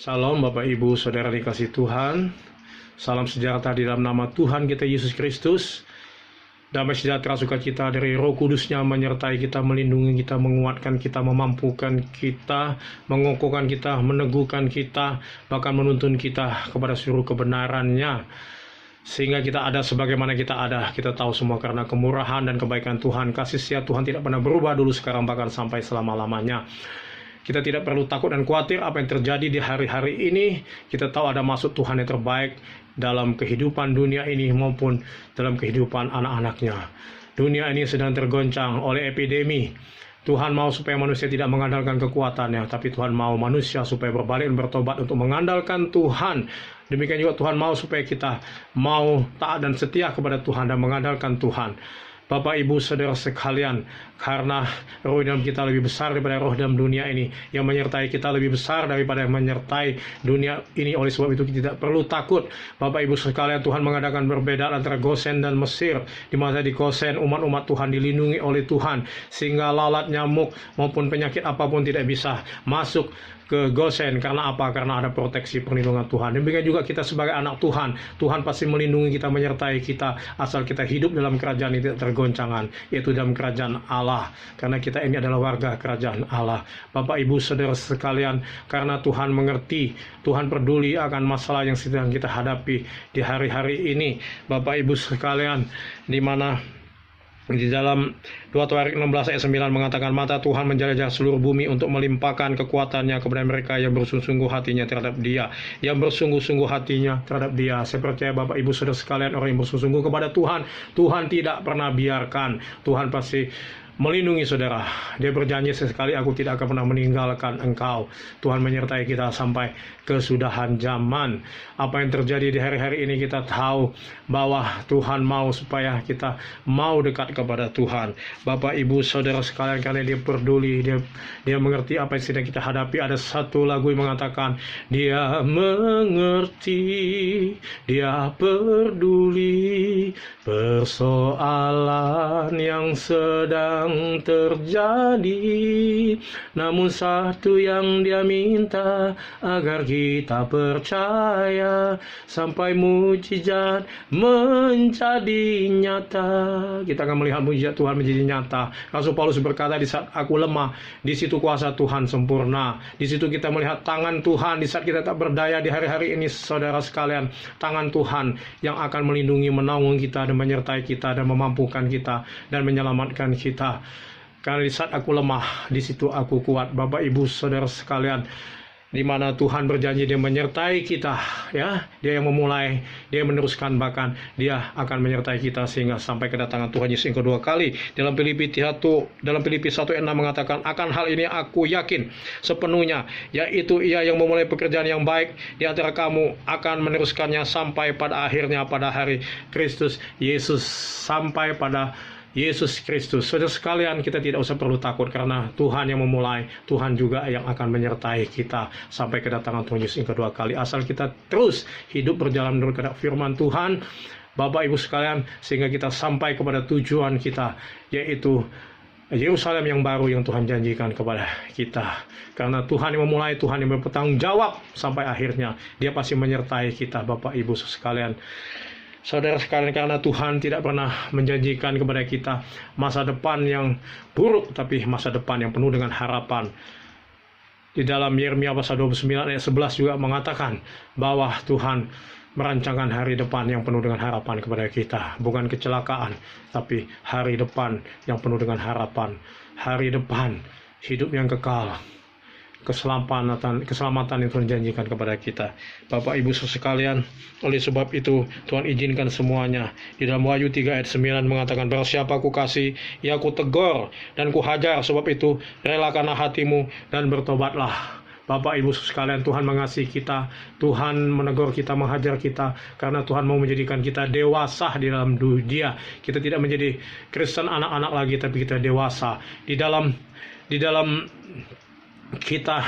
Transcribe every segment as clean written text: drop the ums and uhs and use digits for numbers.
Salam Bapak Ibu Saudara dikasih Tuhan. Salam sejahtera di dalam nama Tuhan kita Yesus Kristus. Damai sejahtera sukacita dari Roh Kudus-Nya menyertai kita, melindungi kita, menguatkan kita, memampukan kita, mengokohkan kita, meneguhkan kita, bahkan menuntun kita kepada seluruh kebenaran-Nya. Sehingga kita ada sebagaimana kita ada. Kita tahu semua karena kemurahan dan kebaikan Tuhan. Kasih setia Tuhan tidak pernah berubah dulu, sekarang, bahkan sampai selama-lamanya. Kita tidak perlu takut dan khawatir apa yang terjadi di hari-hari ini. Kita tahu ada maksud Tuhan yang terbaik dalam kehidupan dunia ini maupun dalam kehidupan anak-anaknya. Dunia ini sedang tergoncang oleh epidemi. Tuhan mau supaya manusia tidak mengandalkan kekuatannya, tapi Tuhan mau manusia supaya berbalik dan bertobat untuk mengandalkan Tuhan. Demikian juga Tuhan mau supaya kita mau taat dan setia kepada Tuhan dan mengandalkan Tuhan. Bapak, Ibu, Saudara sekalian, karena roh dalam kita lebih besar daripada roh dalam dunia ini, yang menyertai kita lebih besar daripada yang menyertai dunia ini. Oleh sebab itu kita tidak perlu takut. Bapak, Ibu sekalian, Tuhan mengadakan perbedaan antara Gosen dan Mesir, di mana di Gosen umat-umat Tuhan dilindungi oleh Tuhan, sehingga lalat, nyamuk maupun penyakit apapun tidak bisa masuk ke Gosen. Karena apa? Karena ada proteksi perlindungan Tuhan. Demikian juga kita sebagai anak Tuhan, Tuhan pasti melindungi kita, menyertai kita, asal kita hidup dalam kerajaan yang tidak tergoncangan, yaitu dalam kerajaan Allah. Karena kita ini adalah warga kerajaan Allah. Bapak, Ibu, Saudara sekalian, karena Tuhan mengerti, Tuhan peduli akan masalah yang sedang kita hadapi di hari-hari ini. Bapak, Ibu sekalian, di mana di dalam 2 Tawarik 16 ayat 9 mengatakan, mata Tuhan menjelajah seluruh bumi untuk melimpahkan kekuatannya kepada mereka yang bersungguh-sungguh hatinya terhadap Dia. Yang bersungguh-sungguh hatinya terhadap Dia. Saya percaya Bapak, Ibu, Saudara sekalian, orang yang bersungguh-sungguh kepada Tuhan, Tuhan tidak pernah biarkan. Tuhan pasti melindungi saudara. Dia berjanji, sesekali aku tidak akan pernah meninggalkan engkau. Tuhan menyertai kita sampai kesudahan zaman. Apa yang terjadi di hari-hari ini kita tahu bahwa Tuhan mau supaya kita mau dekat kepada Tuhan. Bapak, Ibu, Saudara sekalian, karena Dia peduli, Dia mengerti apa yang sedang kita hadapi. Ada satu lagu yang mengatakan, Dia mengerti, Dia peduli persoalan yang sedang terjadi. Namun satu yang Dia minta, agar kita percaya sampai mujizat menjadi nyata. Kita akan melihat mujizat Tuhan menjadi nyata. Rasul Paulus berkata, di saat aku lemah, di situ kuasa Tuhan sempurna. Di situ kita melihat tangan Tuhan. Di saat kita tak berdaya di hari-hari ini, saudara sekalian, tangan Tuhan yang akan melindungi, menaungi kita dan menyertai kita dan memampukan kita dan menyelamatkan kita. Karena di saat aku lemah, di situ aku kuat. Bapak, Ibu, Saudara sekalian, di mana Tuhan berjanji Dia menyertai kita, ya, Dia yang memulai, Dia yang meneruskan, bahkan Dia akan menyertai kita sehingga sampai kedatangan Tuhan Yesus yang kedua kali. Dalam Filipi 1 ayat 6 mengatakan, akan hal ini aku yakin sepenuhnya, yaitu Ia yang memulai pekerjaan yang baik di antara kamu akan meneruskannya sampai pada akhirnya, pada hari Kristus Yesus, sampai pada Yesus Kristus. Saudara sekalian, kita tidak usah perlu takut karena Tuhan yang memulai, Tuhan juga yang akan menyertai kita sampai kedatangan Tuhan Yesus yang kedua kali. Asal kita terus hidup berjalan menurut kehendak firman Tuhan, Bapak, Ibu sekalian, sehingga kita sampai kepada tujuan kita, yaitu Yerusalem yang baru yang Tuhan janjikan kepada kita. Karena Tuhan yang memulai, Tuhan yang bertanggung jawab sampai akhirnya. Dia pasti menyertai kita, Bapak, Ibu sekalian. Saudara sekalian, karena Tuhan tidak pernah menjanjikan kepada kita masa depan yang buruk, tapi masa depan yang penuh dengan harapan. Di dalam Yeremia pasal 29 ayat 11 juga mengatakan bahwa Tuhan merancangkan hari depan yang penuh dengan harapan kepada kita. Bukan kecelakaan, tapi hari depan yang penuh dengan harapan. Hari depan, hidup yang kekal, keselamatan yang Tuhan janjikan kepada kita. Bapak, Ibu sekalian, oleh sebab itu Tuhan izinkan semuanya. Di dalam Wahyu 3 ayat 9 mengatakan, barang siapa ku kasih, ya ku tegur dan ku hajar. Sebab itu relakanlah hatimu dan bertobatlah. Bapak, Ibu sekalian, Tuhan mengasihi kita, Tuhan menegur kita, menghajar kita, karena Tuhan mau menjadikan kita dewasa di dalam Dia. Kita tidak menjadi Kristen anak-anak lagi, tapi kita dewasa di dalam kita.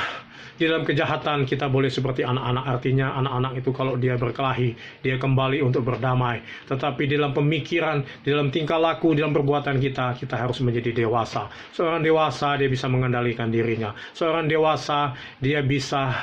Di dalam kejahatan kita boleh seperti anak-anak. Artinya anak-anak itu kalau dia berkelahi, dia kembali untuk berdamai. Tetapi di dalam pemikiran, di dalam tingkah laku, di dalam perbuatan kita harus menjadi dewasa. Seorang dewasa dia bisa mengendalikan dirinya. Seorang dewasa dia bisa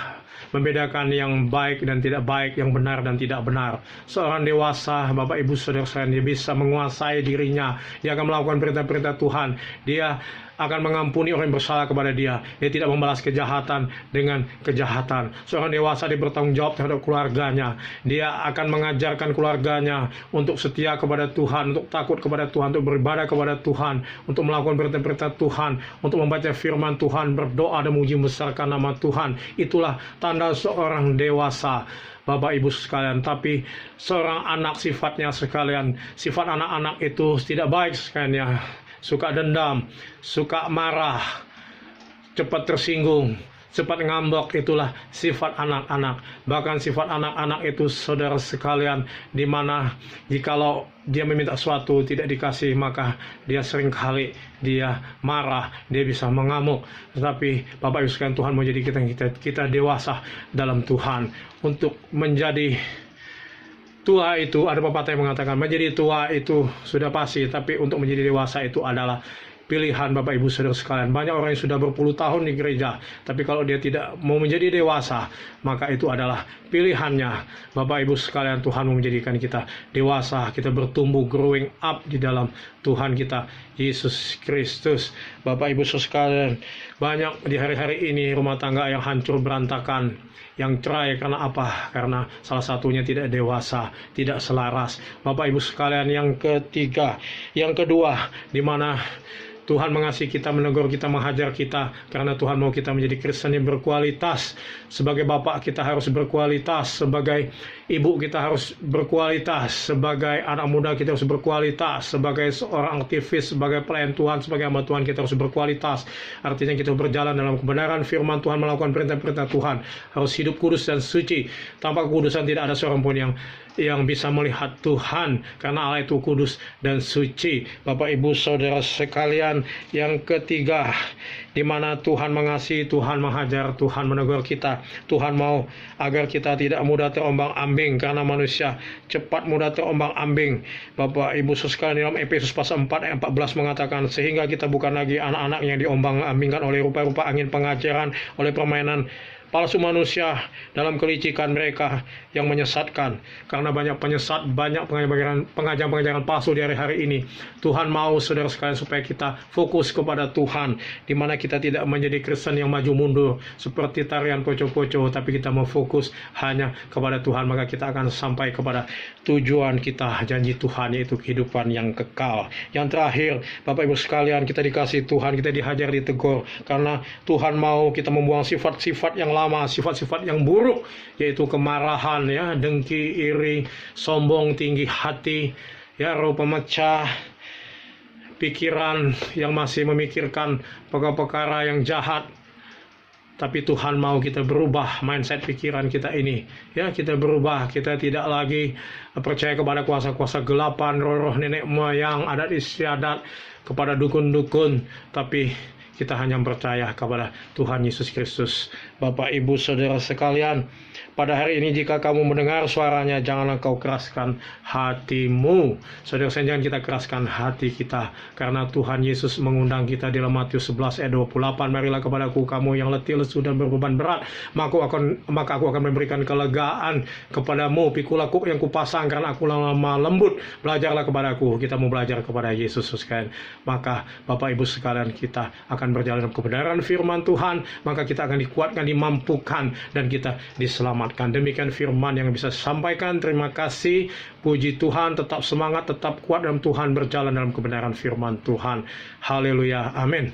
membedakan yang baik dan tidak baik, yang benar dan tidak benar. Seorang dewasa, Bapak Ibu Saudara sekalian, dia bisa menguasai dirinya. Dia akan melakukan perintah-perintah Tuhan. Dia akan mengampuni orang yang bersalah kepada dia. Dia tidak membalas kejahatan dengan kejahatan. Seorang dewasa dia bertanggung jawab terhadap keluarganya. Dia akan mengajarkan keluarganya untuk setia kepada Tuhan, untuk takut kepada Tuhan, untuk beribadah kepada Tuhan, untuk melakukan perintah-perintah Tuhan, untuk membaca firman Tuhan, berdoa dan memuji membesarkan nama Tuhan. Itulah tanda seorang dewasa, Bapak Ibu sekalian. Tapi seorang anak sifatnya sekalian, sifat anak-anak itu tidak baik sekalian ya. Suka dendam, suka marah, cepat tersinggung, cepat ngambek. Itulah sifat anak-anak. Bahkan sifat anak-anak itu, saudara sekalian, di mana jikalau dia meminta sesuatu tidak dikasih, maka dia seringkali dia marah, dia bisa mengamuk. Tetapi Bapak Ibu sekalian, Tuhan mau jadi kita dewasa dalam Tuhan. Untuk menjadi tua itu, ada pepatah yang mengatakan menjadi tua itu sudah pasti, tapi untuk menjadi dewasa itu adalah pilihan. Bapak Ibu Saudara sekalian, banyak orang yang sudah berpuluh tahun di gereja, tapi kalau dia tidak mau menjadi dewasa, maka itu adalah pilihannya. Bapak Ibu sekalian, Tuhan mau menjadikan kita dewasa, kita bertumbuh, growing up di dalam Tuhan kita Yesus Kristus. Bapak Ibu Saudara sekalian, banyak di hari-hari ini rumah tangga yang hancur berantakan, yang cerai. Karena apa? Karena salah satunya tidak dewasa, tidak selaras. Bapak Ibu sekalian, yang kedua, di mana Tuhan mengasihi kita, menegur kita, menghajar kita, karena Tuhan mau kita menjadi Kristen yang berkualitas. Sebagai bapak kita harus berkualitas, sebagai ibu kita harus berkualitas, sebagai anak muda kita harus berkualitas, sebagai seorang aktivis, sebagai pelayan Tuhan, sebagai hamba Tuhan kita harus berkualitas. Artinya kita berjalan dalam kebenaran firman Tuhan, melakukan perintah-perintah Tuhan, harus hidup kudus dan suci. Tanpa kekudusan tidak ada seorang pun yang bisa melihat Tuhan, karena Allah itu kudus dan suci. Bapak Ibu Saudara sekalian, yang ketiga, di mana Tuhan mengasihi, Tuhan menghajar, Tuhan menegur kita. Tuhan mau agar kita tidak mudah terombang-ambing, karena manusia cepat mudah terombang-ambing. Bapak Ibu sekalian, dalam Efesus pasal 4 ayat 14 mengatakan, sehingga kita bukan lagi anak-anak yang diombang-ambingkan oleh rupa-rupa angin pengajaran, oleh permainan palsu manusia dalam kelicikan mereka yang menyesatkan. Karena banyak penyesat, banyak pengajaran-pengajaran palsu di hari-hari ini. Tuhan mau, saudara sekalian, supaya kita fokus kepada Tuhan, di mana kita tidak menjadi Kristen yang maju mundur seperti tarian poco-poco, tapi kita mau fokus hanya kepada Tuhan. Maka kita akan sampai kepada tujuan kita, janji Tuhan, yaitu kehidupan yang kekal. Yang terakhir, Bapak Ibu sekalian, kita dikasih Tuhan, kita dihajar, ditegur, karena Tuhan mau kita membuang sifat-sifat yang lama, sifat-sifat yang buruk, yaitu kemarahan, ya, dengki, iri, sombong, tinggi hati, ya, roh pemecah, pikiran yang masih memikirkan perkara-perkara yang jahat. Tapi Tuhan mau kita berubah mindset pikiran kita ini, ya, kita berubah. Kita tidak lagi percaya kepada kuasa-kuasa gelapan, roh-roh nenek moyang, adat istiadat, kepada dukun-dukun, tapi kita hanya percaya kepada Tuhan Yesus Kristus. Bapak Ibu Saudara sekalian, pada hari ini jika kamu mendengar suaranya, janganlah kau keraskan hatimu. Saudara, jangan kita keraskan hati kita, karena Tuhan Yesus mengundang kita di dalam Matius 11 ayat 28. Marilah kepadaku kamu yang letih, lesu dan berbeban berat, maka aku akan memberikan kelegaan kepadamu. Pikulah kuk yang kupasang, karena aku lemah lembut. Belajarlah kepadaku. Kita mau belajar kepada Yesus sekalian. Maka Bapak Ibu sekalian, kita akan berjalan dalam kebenaran firman Tuhan, maka kita akan dikuatkan, dimampukan, dan kita diselamatkan. Demikian firman yang bisa sampaikan. Terima kasih, puji Tuhan, tetap semangat, tetap kuat dalam Tuhan, berjalan dalam kebenaran firman Tuhan. Haleluya, amin.